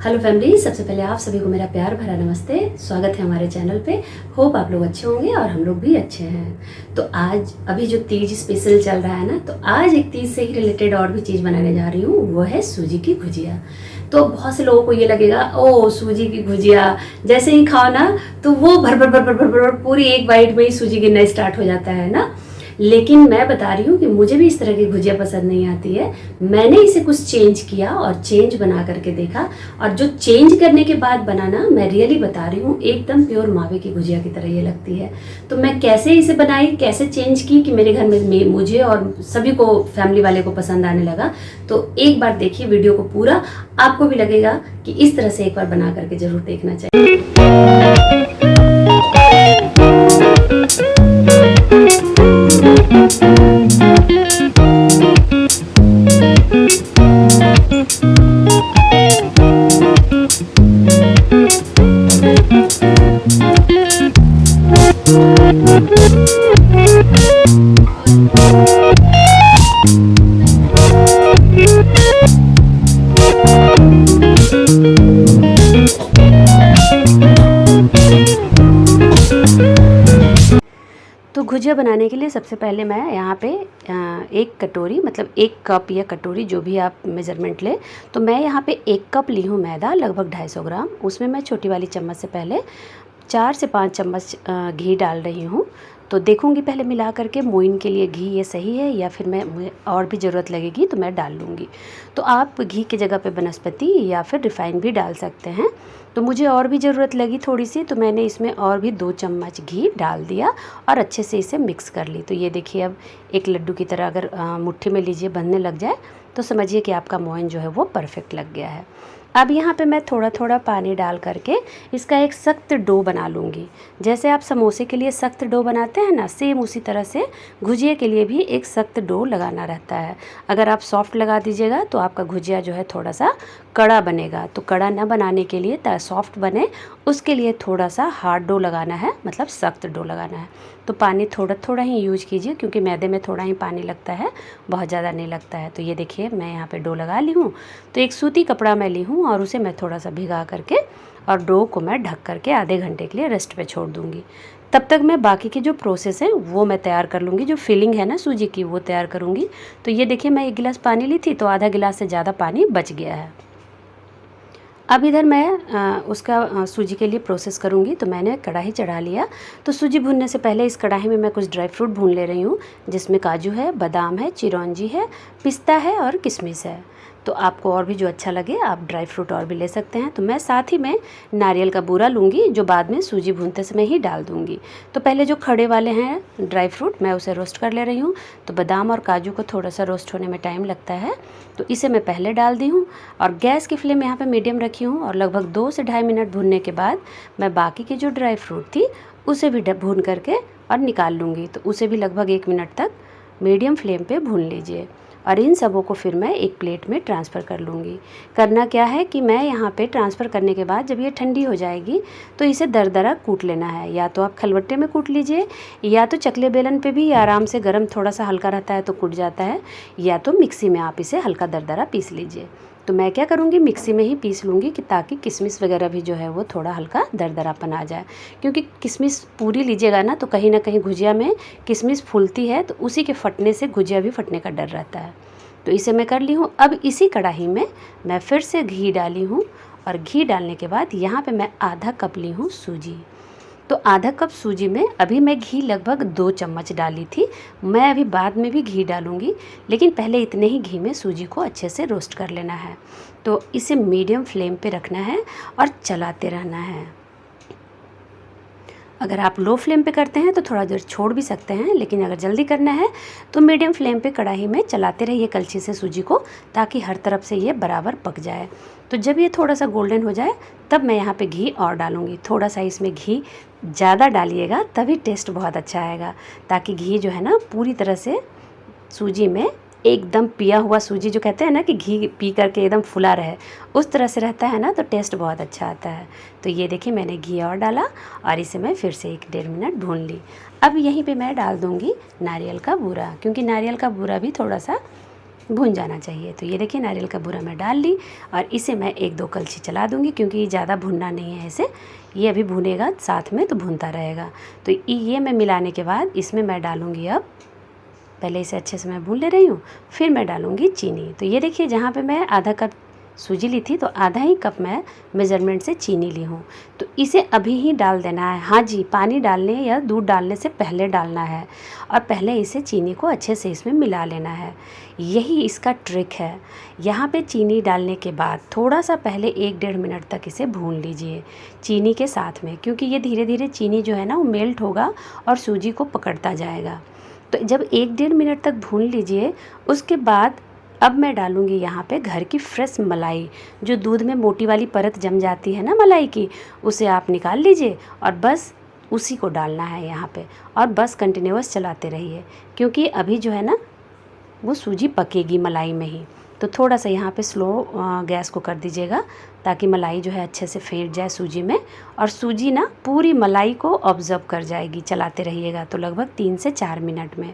Hello family, सबसे पहले आप सभी को मेरा प्यार भरा नमस्ते। स्वागत है हमारे चैनल पे। होप आप लोग अच्छे होंगे और हम लोग भी अच्छे हैं। तो आज अभी जो तीज स्पेशल चल रहा है ना, तो आज एक तीज से ही रिलेटेड और भी चीज़ बनाने जा रही हूँ, वो है सूजी की भुजिया। तो बहुत से लोगों को ये लगेगा, ओ सूजी की भुजिया जैसे ही खाओ ना तो वो भर भर भर भर भर भर पूरी एक बाइट में ही सूजी गिरना स्टार्ट हो जाता है ना। लेकिन मैं बता रही हूँ कि मुझे भी इस तरह की भुजिया पसंद नहीं आती है। मैंने इसे कुछ चेंज किया और चेंज बना करके देखा, और जो चेंज करने के बाद बनाना, मैं रियली बता रही हूँ, एकदम प्योर मावे की भुजिया की तरह ये लगती है। तो मैं कैसे इसे बनाई, कैसे चेंज की कि मेरे घर में मुझे और सभी को, फैमिली वाले को पसंद आने लगा। तो एक बार देखिए वीडियो को पूरा, आपको भी लगेगा कि इस तरह से एक बार बना करके जरूर देखना चाहिए। तो गुजिया बनाने के लिए सबसे पहले मैं यहाँ पे एक कटोरी, मतलब एक कप या कटोरी जो भी आप मेज़रमेंट लें, तो मैं यहाँ पे एक कप ली हूँ मैदा, लगभग 250 ग्राम। उसमें मैं छोटी वाली चम्मच से पहले 4 से 5 चम्मच घी डाल रही हूँ। तो देखूँगी पहले मिला करके मोइन के लिए घी ये सही है या फिर मुझे और भी ज़रूरत लगेगी तो मैं डाल लूँगी। तो आप घी की जगह पे वनस्पति या फिर रिफ़ाइन भी डाल सकते हैं। तो मुझे और भी ज़रूरत लगी थोड़ी सी, तो मैंने इसमें और भी 2 चम्मच घी डाल दिया और अच्छे से इसे मिक्स कर ली। तो ये देखिए, अब एक लड्डू की तरह अगर मुट्ठी में लीजिए बनने लग जाए तो समझिए कि आपका मोइन जो है वो परफेक्ट लग गया है। अब यहाँ पे मैं थोड़ा थोड़ा पानी डाल करके इसका एक सख्त डो बना लूँगी। जैसे आप समोसे के लिए सख्त डो बनाते हैं ना, सेम उसी तरह से गुजिया के लिए भी एक सख्त डो लगाना रहता है। अगर आप सॉफ्ट लगा दीजिएगा तो आपका गुजिया जो है थोड़ा सा कड़ा बनेगा। तो कड़ा ना बनाने के लिए, ताकि सॉफ्ट बने, उसके लिए थोड़ा सा हार्ड डो लगाना है, मतलब सख्त डो लगाना है। तो पानी थोड़ा थोड़ा ही यूज कीजिए, क्योंकि मैदे में थोड़ा ही पानी लगता है, बहुत ज़्यादा नहीं लगता है। तो ये देखिए मैं यहाँ पे डो लगा ली हूँ। तो एक सूती कपड़ा मैं ली हूँ और उसे मैं थोड़ा सा भिगा करके और डो को मैं ढक करके आधे घंटे के लिए रेस्ट पे छोड़ दूँगी। तब तक मैं बाकी की जो प्रोसेस है वो मैं तैयार कर लूँगी। जो फिलिंग है ना सूजी की, वो तैयार करूँगी। तो ये देखिए, मैं 1 गिलास पानी ली थी तो आधा गिलास से ज़्यादा पानी बच गया है। अब इधर मैं उसका सूजी के लिए प्रोसेस करूँगी। तो मैंने कढ़ाई चढ़ा लिया। तो सूजी भूनने से पहले इस कढ़ाई में मैं कुछ ड्राई फ्रूट भून ले रही हूँ, जिसमें काजू है, बादाम है, चिरौंजी है, पिस्ता है और किशमिश है। तो आपको और भी जो अच्छा लगे आप ड्राई फ्रूट और भी ले सकते हैं। तो मैं साथ ही में नारियल का बूरा लूँगी, जो बाद में सूजी भूनते समय ही डाल दूँगी। तो पहले जो खड़े वाले हैं ड्राई फ्रूट, मैं उसे रोस्ट कर ले रही हूँ। तो बादाम और काजू को थोड़ा सा रोस्ट होने में टाइम लगता है, तो इसे मैं पहले डाल दी हूँ। और गैस की फ्लेम यहाँ पे मीडियम रखी हूँ, और लगभग 2 से ढाई मिनट भूनने के बाद मैं बाकी की जो ड्राई फ्रूट थी उसे भी भून करके और निकाल लूँगी। तो उसे भी लगभग 1 मिनट तक मीडियम फ्लेम पे भून लीजिए। और इन सबों को फिर मैं एक प्लेट में ट्रांसफ़र कर लूँगी। करना क्या है कि मैं यहाँ पे ट्रांसफ़र करने के बाद जब ये ठंडी हो जाएगी तो इसे दरदरा कूट लेना है। या तो आप खलबट्टे में कूट लीजिए, या तो चकले बेलन पे भी आराम से, गर्म थोड़ा सा हल्का रहता है तो कूट जाता है, या तो मिक्सी में आप इसे हल्का दरदरा पीस लीजिए। तो मैं क्या करूँगी, मिक्सी में ही पीस लूँगी, कि ताकि किशमिश वगैरह भी जो है वो थोड़ा हल्का दरदरापन आ जाए। क्योंकि किशमिश पूरी लीजिएगा ना तो कहीं ना कहीं गुजिया में किशमिश फूलती है, तो उसी के फटने से गुजिया भी फटने का डर रहता है। तो इसे मैं कर ली हूँ। अब इसी कढ़ाई में मैं फिर से घी डाली हूँ, और घी डालने के बाद यहाँ पे मैं आधा कप ली हूँ सूजी। तो आधा कप सूजी में अभी मैं घी लगभग 2 चम्मच डाली थी। मैं अभी बाद में भी घी डालूँगी, लेकिन पहले इतने ही घी में सूजी को अच्छे से रोस्ट कर लेना है। तो इसे मीडियम फ्लेम पे रखना है और चलाते रहना है। अगर आप लो फ्लेम पे करते हैं तो थोड़ा देर छोड़ भी सकते हैं, लेकिन अगर जल्दी करना है तो मीडियम फ्लेम पे कढ़ाई में चलाते रहिए कलछी से सूजी को, ताकि हर तरफ से ये बराबर पक जाए। तो जब ये थोड़ा सा गोल्डन हो जाए तब मैं यहाँ पे घी और डालूँगी। थोड़ा सा इसमें घी ज़्यादा डालिएगा, तभी टेस्ट बहुत अच्छा आएगा, ताकि घी जो है ना पूरी तरह से सूजी में एकदम पिया हुआ, सूजी जो कहते हैं ना कि घी पी करके एकदम फुला रहे, उस तरह से रहता है ना, तो टेस्ट बहुत अच्छा आता है। तो ये देखिए मैंने घी और डाला और इसे मैं फिर से 1-1.5 मिनट भून ली। अब यहीं पे मैं डाल दूँगी नारियल का बूरा, क्योंकि नारियल का बूरा भी थोड़ा सा भून जाना चाहिए। तो ये देखिए नारियल का बूरा मैं डाल ली और इसे मैं 1-2 कलछी चला दूँगी, क्योंकि ये ज़्यादा भुनना नहीं है इसे, ये अभी भुनेगा साथ में तो भुनता रहेगा। तो ये मैं मिलाने के बाद इसमें मैं डालूँगी, अब पहले इसे अच्छे से मैं भून ले रही हूँ, फिर मैं डालूँगी चीनी। तो ये देखिए जहाँ पे मैं आधा कप सूजी ली थी तो आधा ही कप मैं मेज़रमेंट से चीनी ली हूँ। तो इसे अभी ही डाल देना है। हाँ जी, पानी डालने या दूध डालने से पहले डालना है और पहले इसे चीनी को अच्छे से इसमें मिला लेना है। यही इसका ट्रिक है। यहाँ पे चीनी डालने के बाद थोड़ा सा पहले 1-1.5 मिनट तक इसे भून लीजिए चीनी के साथ में, क्योंकि ये धीरे धीरे चीनी जो है ना वो मेल्ट होगा और सूजी को पकड़ता जाएगा। तो जब 1-1.5 मिनट तक भून लीजिए, उसके बाद अब मैं डालूँगी यहाँ पे घर की फ्रेश मलाई। जो दूध में मोटी वाली परत जम जाती है ना मलाई की, उसे आप निकाल लीजिए और बस उसी को डालना है यहाँ पे, और बस कंटिन्यूअस चलाते रहिए, क्योंकि अभी जो है ना वो सूजी पकेगी मलाई में ही। तो थोड़ा सा यहाँ पे स्लो गैस को कर दीजिएगा, ताकि मलाई जो है अच्छे से फेंट जाए सूजी में, और सूजी ना पूरी मलाई को ऑब्ज़र्व कर जाएगी। चलाते रहिएगा तो लगभग 3 से 4 मिनट में।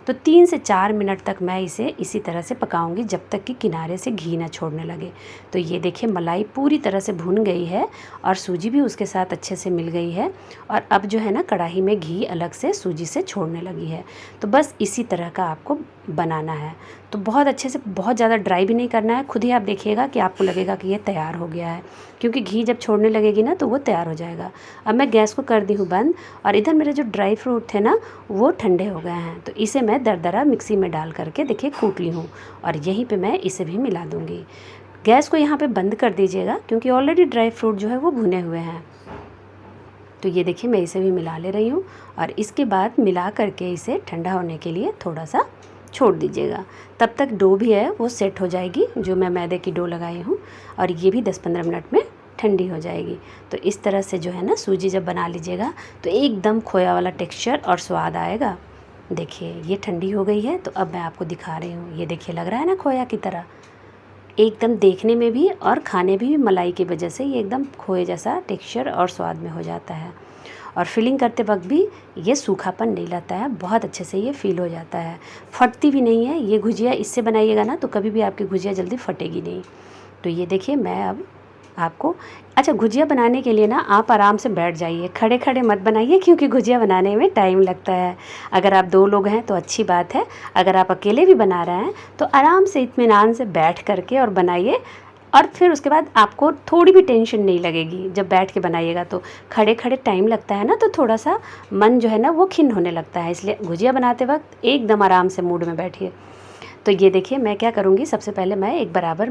तो 3 से 4 मिनट तक मैं इसे इसी तरह से पकाऊंगी जब तक कि किनारे से घी ना छोड़ने लगे। तो ये देखिए मलाई पूरी तरह से भुन गई है और सूजी भी उसके साथ अच्छे से मिल गई है, और अब जो है ना कढ़ाई में घी अलग से सूजी से छोड़ने लगी है। तो बस इसी तरह का आपको बनाना है। तो बहुत अच्छे से, बहुत ज़्यादा ड्राई भी नहीं करना है। खुद ही आप देखिएगा कि आपको लगेगा कि ये तैयार हो गया है, क्योंकि घी जब छोड़ने लगेगी ना तो वो तैयार हो जाएगा। अब मैं गैस को कर दी हूँ बंद, और इधर मेरे जो ड्राई फ्रूट थे ना वो ठंडे हो गए हैं। तो इसे मैं दरदरा मिक्सी में डाल करके देखिए कूट ली हूँ, और यहीं पे मैं इसे भी मिला दूँगी। गैस को यहाँ पे बंद कर दीजिएगा, क्योंकि ऑलरेडी ड्राई फ्रूट जो है वो भुने हुए हैं। तो ये देखिए मैं इसे भी मिला ले रही हूँ, और इसके बाद मिला करके इसे ठंडा होने के लिए थोड़ा सा छोड़ दीजिएगा। तब तक डो भी है वो सेट हो जाएगी, जो मैं मैदे की डो लगाई हूँ, और ये भी 10-15 मिनट में ठंडी हो जाएगी। तो इस तरह से जो है ना सूजी जब बना लीजिएगा तो एकदम खोया वाला टेक्सचर और स्वाद आएगा। देखिए ये ठंडी हो गई है, तो अब मैं आपको दिखा रही हूँ। ये देखिए लग रहा है ना खोया की तरह, एकदम देखने में भी और खाने भी मलाई की वजह से ये एकदम खोए जैसा टेक्सचर और स्वाद में हो जाता है। और फिलिंग करते वक्त भी ये सूखापन नहीं लगता है, बहुत अच्छे से ये फील हो जाता है, फटती भी नहीं है। ये गुजिया इससे बनाइएगा ना तो कभी भी आपकी गुजिया जल्दी फटेगी नहीं। तो ये देखिए मैं अब आपको, अच्छा गुजिया बनाने के लिए ना आप आराम से बैठ जाइए, खड़े खड़े मत बनाइए, क्योंकि गुजिया बनाने में टाइम लगता है। अगर आप 2 लोग हैं तो अच्छी बात है, अगर आप अकेले भी बना रहे हैं तो आराम से इत्मीनान से बैठ करके और बनाइए, और फिर उसके बाद आपको थोड़ी भी टेंशन नहीं लगेगी जब बैठ के बनाइएगा। तो खड़े खड़े टाइम लगता है ना, तो थोड़ा सा मन जो है ना वो खिन्न होने लगता है, इसलिए गुजिया बनाते वक्त एकदम आराम से मूड में बैठिए। तो ये देखिए मैं क्या करूँगी, सबसे पहले मैं एक बराबर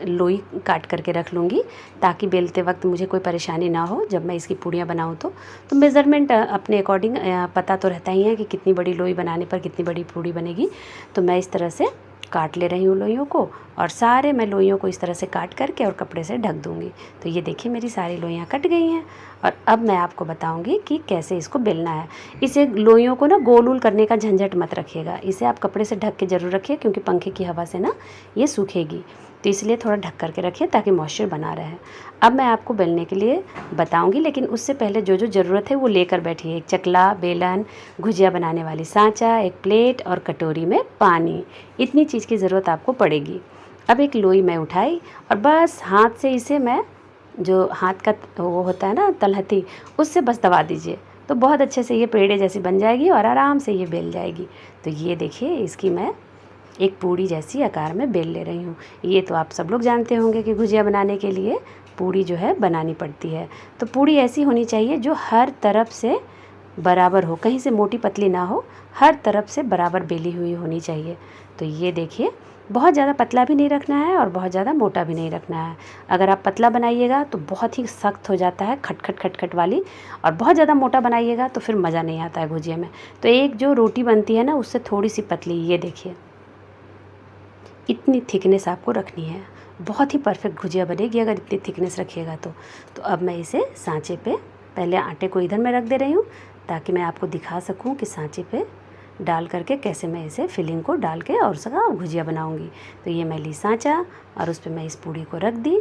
लोई काट करके रख लूँगी, ताकि बेलते वक्त मुझे कोई परेशानी ना हो जब मैं इसकी पूड़ियाँ बनाऊँ। तो मेज़रमेंट अपने अकॉर्डिंग पता तो रहता ही है कि कितनी बड़ी लोई बनाने पर कितनी बड़ी पूड़ी बनेगी। तो मैं इस तरह से काट ले रही हूँ लोइयों को, और सारे मैं लोइयों को इस तरह से काट करके और कपड़े से ढक दूँगी। तो ये देखिए मेरी सारी लोइयाँ कट गई हैं, और अब मैं आपको बताऊँगी कि कैसे इसको बेलना है। इसे लोइयों को ना गोल वोल करने का झंझट मत रखिएगा, इसे आप कपड़े से ढक के ज़रूर रखिए, क्योंकि पंखे की हवा से ना ये सूखेगी, तो इसलिए थोड़ा ढक करके रखिए ताकि मॉइस्चर बना रहे। अब मैं आपको बेलने के लिए बताऊंगी, लेकिन उससे पहले जो जो ज़रूरत है वो लेकर बैठिए। एक चकला, बेलन, गुजिया बनाने वाली सांचा, एक प्लेट और कटोरी में पानी, इतनी चीज़ की ज़रूरत आपको पड़ेगी। अब एक लोई मैं उठाई और बस हाथ से इसे मैं, जो हाथ का वो होता है ना तलहटी, उससे बस दबा दीजिए, तो बहुत अच्छे से ये पेड़े जैसी बन जाएगी और आराम से ये बेल जाएगी। तो ये देखिए इसकी मैं एक पूड़ी जैसी आकार में बेल ले रही हूँ। ये तो आप सब लोग जानते होंगे कि गुजिया बनाने के लिए पूड़ी जो है बनानी पड़ती है। तो पूड़ी ऐसी होनी चाहिए जो हर तरफ से बराबर हो, कहीं से मोटी पतली ना हो, हर तरफ से बराबर बेली हुई होनी चाहिए। तो ये देखिए बहुत ज़्यादा पतला भी नहीं रखना है और बहुत ज़्यादा मोटा भी नहीं रखना है। अगर आप पतला बनाइएगा तो बहुत ही सख्त हो जाता है, खटखट खटखट वाली, और बहुत ज़्यादा मोटा बनाइएगा तो फिर मज़ा नहीं आता है गुजिया में। तो एक जो रोटी बनती है ना उससे थोड़ी सी पतली, ये देखिए इतनी थिकनेस आपको रखनी है, बहुत ही परफेक्ट गुजिया बनेगी अगर इतनी थिकनेस रखिएगा तो अब मैं इसे सांचे पे, पहले आटे को इधर मैं रख दे रही हूँ ताकि मैं आपको दिखा सकूँ कि सांचे पे डाल करके कैसे मैं इसे फिलिंग को डाल के और सका गुजिया बनाऊँगी। तो ये मैं ली सांचा और उस पर मैं इस पूड़ी को रख दी,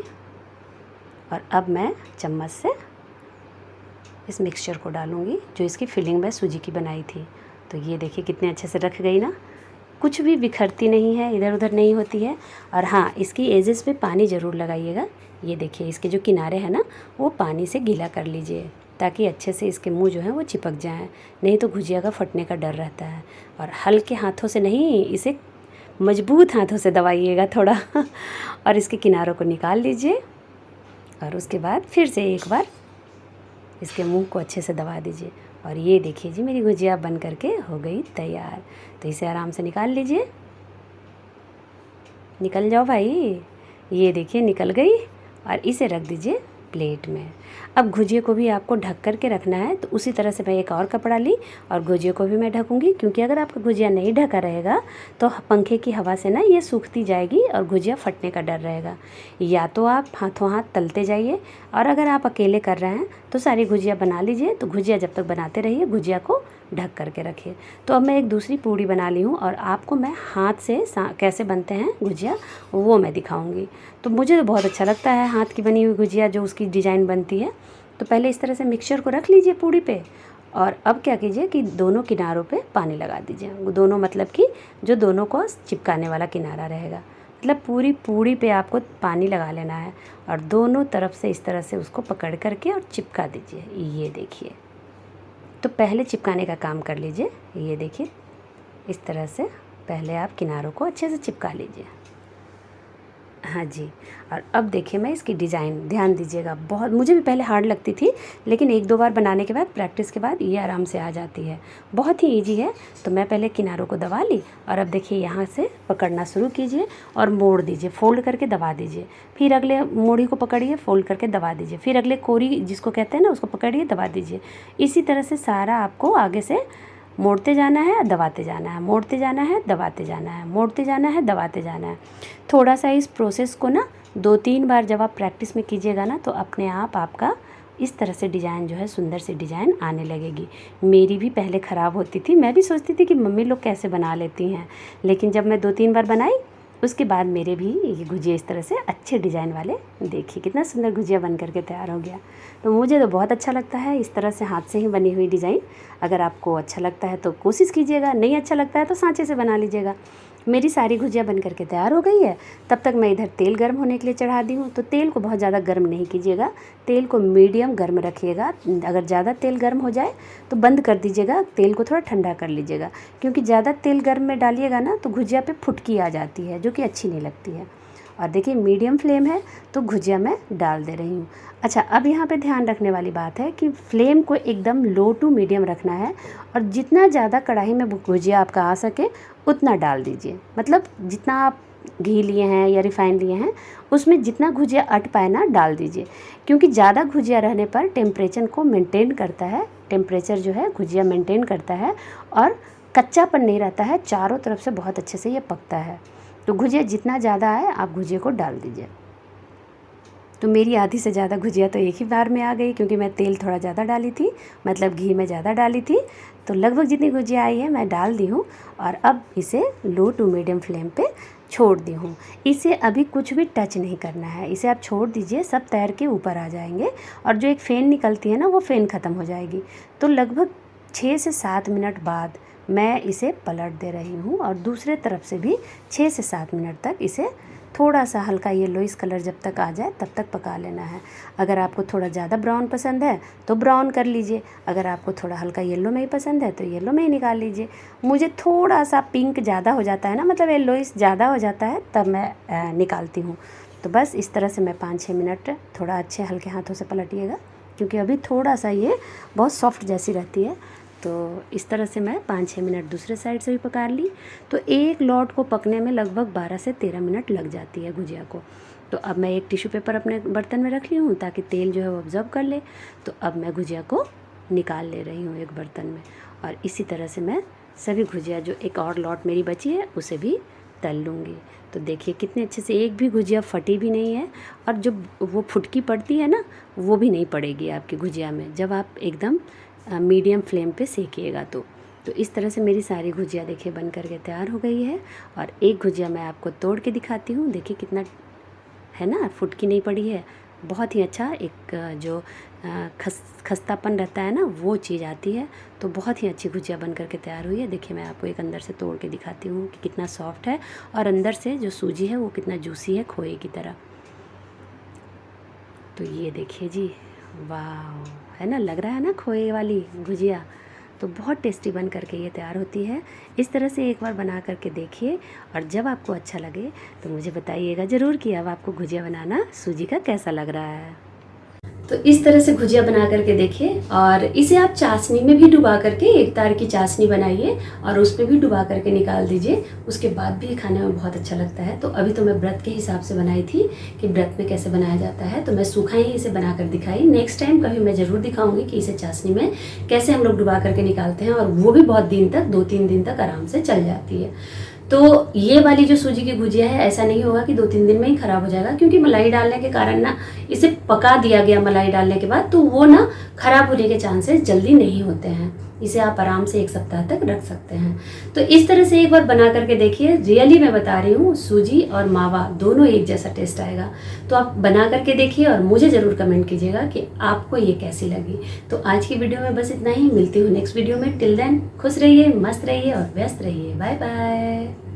और अब मैं चम्मच से इस मिक्सचर को डालूँगी जो इसकी फिलिंग मैं सूजी की बनाई थी। तो ये देखिए कितने अच्छे से रख गई ना, कुछ भी बिखरती नहीं है, इधर उधर नहीं होती है। और हाँ, इसकी एजेस पे पानी ज़रूर लगाइएगा। ये देखिए इसके जो किनारे हैं ना, वो पानी से गीला कर लीजिए ताकि अच्छे से इसके मुंह जो है वो चिपक जाएं, नहीं तो गुजिया का फटने का डर रहता है। और हल्के हाथों से नहीं, इसे मजबूत हाथों से दबाइएगा थोड़ा और इसके किनारों को निकाल लीजिए और उसके बाद फिर से एक बार इसके मुंह को अच्छे से दबा दीजिए। और ये देखिए जी, मेरी गुजिया बन करके हो गई तैयार। तो इसे आराम से निकाल लीजिए। निकल जाओ भाई, ये देखिए निकल गई। और इसे रख दीजिए प्लेट में। अब गुजिया को भी आपको ढक कर के रखना है, तो उसी तरह से मैं एक और कपड़ा ली और गुजिया को भी मैं ढकूँगी, क्योंकि अगर आपका गुजिया नहीं ढका रहेगा तो पंखे की हवा से ना ये सूखती जाएगी और गुजिया फटने का डर रहेगा। या तो आप हाथों हाथ तलते जाइए, और अगर आप अकेले कर रहे हैं तो सारी गुजिया बना लीजिए। तो गुजिया जब तक बनाते रहिए, गुजिया को ढक करके रखिए। तो अब मैं एक दूसरी पूड़ी बना ली हूँ और आपको मैं हाथ से कैसे बनते हैं गुजिया वो मैं दिखाऊंगी। तो मुझे तो बहुत अच्छा लगता है हाथ की बनी हुई गुजिया, जो उसकी डिज़ाइन बनती है। तो पहले इस तरह से मिक्सचर को रख लीजिए पूड़ी पे, और अब क्या कीजिए कि दोनों किनारों पे पानी लगा दीजिए। दोनों मतलब कि जो दोनों को चिपकाने वाला किनारा रहेगा, मतलब पूरी पूड़ी पे आपको पानी लगा लेना है और दोनों तरफ से इस तरह से उसको पकड़ करके और चिपका दीजिए। ये देखिए, तो पहले चिपकाने का काम कर लीजिए। ये देखिए इस तरह से पहले आप किनारों को अच्छे से चिपका लीजिए। हाँ जी। और अब देखिए मैं इसकी डिज़ाइन ध्यान दीजिएगा, बहुत मुझे भी पहले हार्ड लगती थी, लेकिन एक दो बार बनाने के बाद, प्रैक्टिस के बाद ये आराम से आ जाती है। बहुत ही इजी है। तो मैं पहले किनारों को दबा ली और अब देखिए यहाँ से पकड़ना शुरू कीजिए और मोड़ दीजिए, फोल्ड करके दबा दीजिए। फिर अगले मोड़ी को पकड़िए, फोल्ड करके दबा दीजिए। फिर अगले कोरी जिसको कहते हैं ना, उसको पकड़िए, दबा दीजिए। इसी तरह से सारा आपको आगे से मोड़ते जाना है, दबाते जाना है, मोड़ते जाना है, दबाते जाना है, मोड़ते जाना है, दबाते जाना है। थोड़ा सा इस प्रोसेस को ना 2-3 बार जब आप प्रैक्टिस में कीजिएगा ना, तो अपने आप आपका इस तरह से डिज़ाइन जो है, सुंदर सी डिज़ाइन आने लगेगी। मेरी भी पहले ख़राब होती थी, मैं भी सोचती थी कि मम्मी लोग कैसे बना लेती हैं, लेकिन जब मैं 2-3 बार बनाई उसके बाद मेरे भी ये गुजिया इस तरह से अच्छे डिज़ाइन वाले, देखिए कितना सुंदर गुजिया बन करके तैयार हो गया। तो मुझे तो बहुत अच्छा लगता है इस तरह से हाथ से ही बनी हुई डिज़ाइन। अगर आपको अच्छा लगता है तो कोशिश कीजिएगा, नहीं अच्छा लगता है तो सांचे से बना लीजिएगा। मेरी सारी गुजिया बन करके तैयार हो गई है। तब तक मैं इधर तेल गर्म होने के लिए चढ़ा दी हूँ। तो तेल को बहुत ज़्यादा गर्म नहीं कीजिएगा, तेल को मीडियम गर्म रखिएगा। अगर ज़्यादा तेल गर्म हो जाए तो बंद कर दीजिएगा, तेल को थोड़ा ठंडा कर लीजिएगा, क्योंकि ज़्यादा तेल गर्म में डालिएगा ना तो गुजिया पे फुटकी आ जाती है, जो कि अच्छी नहीं लगती है। और देखिए मीडियम फ्लेम है तो गुजिया मैं डाल दे रही हूँ। अच्छा, अब यहाँ पे ध्यान रखने वाली बात है कि फ्लेम को एकदम लो टू मीडियम रखना है, और जितना ज़्यादा कढ़ाई में गुजिया आपका आ सके उतना डाल दीजिए। मतलब जितना आप घी लिए हैं या रिफ़ाइन लिए हैं, उसमें जितना गुजिया अट पाए ना डाल दीजिए, क्योंकि ज़्यादा गुजिया रहने पर टेम्परेचर को मेंटेन करता है, टेम्परेचर जो है गुजिया मेंटेन करता है और कच्चापन नहीं रहता है, चारों तरफ से बहुत अच्छे से ये पकता है। तो गुजिया जितना ज़्यादा आए आप गुजिया को डाल दीजिए। तो मेरी आधी से ज़्यादा गुजिया तो एक ही बार में आ गई, क्योंकि मैं तेल थोड़ा ज़्यादा डाली थी, मतलब घी में ज़्यादा डाली थी। तो लगभग जितनी गुजिया आई है मैं डाल दी हूँ, और अब इसे लो टू मीडियम फ्लेम पे छोड़ दी हूँ। इसे अभी कुछ भी टच नहीं करना है, इसे आप छोड़ दीजिए, सब तैर के ऊपर आ जाएंगे और जो एक फ़ेन निकलती है ना, वो फ़ेन ख़त्म हो जाएगी। तो लगभग 6 से 7 मिनट बाद मैं इसे पलट दे रही हूँ, और दूसरे तरफ से भी 6 से 7 मिनट तक इसे थोड़ा सा हल्का येलोइश कलर जब तक आ जाए तब तक पका लेना है। अगर आपको थोड़ा ज़्यादा ब्राउन पसंद है तो ब्राउन कर लीजिए, अगर आपको थोड़ा हल्का येलो में ही पसंद है तो येलो में ही निकाल लीजिए। मुझे थोड़ा सा पिंक ज़्यादा हो जाता है ना, मतलब येलोइश ज़्यादा हो जाता है, तब मैं निकालती हूँ। तो बस इस तरह से मैं 5-6 मिनट थोड़ा अच्छे हल्के हाथों से पलटिएगा, क्योंकि अभी थोड़ा सा ये बहुत सॉफ्ट जैसी रहती है। तो इस तरह से मैं 5-6 मिनट दूसरे साइड से भी पका ली। तो एक लौट को पकने में लगभग 12 से 13 मिनट लग जाती है गुजिया को। तो अब मैं एक टिश्यू पेपर अपने बर्तन में रख ली हूँ, ताकि तेल जो है वो ऑब्जर्व कर ले। तो अब मैं गुजिया को निकाल ले रही हूँ एक बर्तन में, और इसी तरह से मैं सभी गुजिया, जो एक और लौट मेरी बची है, उसे भी तल लूँगी। तो देखिए कितने अच्छे से, एक भी गुजिया फटी भी नहीं है, और जो वो फुटकी पड़ती है ना, वो भी नहीं पड़ेगी आपकी गुजिया में, जब आप एकदम मीडियम फ्लेम पे सेकिएगा। तो इस तरह से मेरी सारी गुजिया देखिए बन करके तैयार हो गई है। और एक गुजिया मैं आपको तोड़ के दिखाती हूँ, देखिए कितना है ना, फुटकी नहीं पड़ी है, बहुत ही अच्छा एक जो खस्तापन रहता है ना वो चीज़ आती है। तो बहुत ही अच्छी गुजिया बन करके तैयार हुई है। देखिए मैं आपको एक अंदर से तोड़ के दिखाती हूँ कि कितना सॉफ्ट है और अंदर से जो सूजी है वो कितना जूसी है, खोए की तरह। तो ये देखिए जी, वाह, है ना, लग रहा है ना खोए वाली गुजिया। तो बहुत टेस्टी बन करके ये तैयार होती है। इस तरह से एक बार बना करके देखिए और जब आपको अच्छा लगे तो मुझे बताइएगा ज़रूर कि अब आपको गुजिया बनाना सूजी का कैसा लग रहा है। तो इस तरह से गुजिया बना करके देखिए और इसे आप चाशनी में भी डुबा करके एक तार की चाशनी बनाइए और उसमें भी डुबा करके निकाल दीजिए। उसके बाद भी खाने में बहुत अच्छा लगता है। तो अभी तो मैं व्रत के हिसाब से बनाई थी कि व्रत में कैसे बनाया जाता है, तो मैं सूखा ही इसे बना कर दिखाई। नेक्स्ट टाइम कभी मैं ज़रूर दिखाऊंगी कि इसे चाशनी में कैसे हम लोग डुबा करके निकालते हैं, और वो भी बहुत दिन तक, 2-3 दिन तक आराम से चल जाती है। तो ये वाली जो सूजी की गुजिया है, ऐसा नहीं होगा कि 2-3 दिन में ही ख़राब हो जाएगा, क्योंकि मलाई डालने के कारण ना इसे पका दिया गया मलाई डालने के बाद, तो वो ना ख़राब होने के चांसेस जल्दी नहीं होते हैं। इसे आप आराम से 1 सप्ताह तक रख सकते हैं। तो इस तरह से एक बार बना करके देखिए, रियली मैं बता रही हूँ, सूजी और मावा दोनों एक जैसा टेस्ट आएगा। तो आप बना करके देखिए और मुझे ज़रूर कमेंट कीजिएगा कि आपको ये कैसी लगी। तो आज की वीडियो में बस इतना ही, मिलती हूँ नेक्स्ट वीडियो में। टिल देन खुश रहिए, मस्त रहिए और व्यस्त रहिए। Bye bye.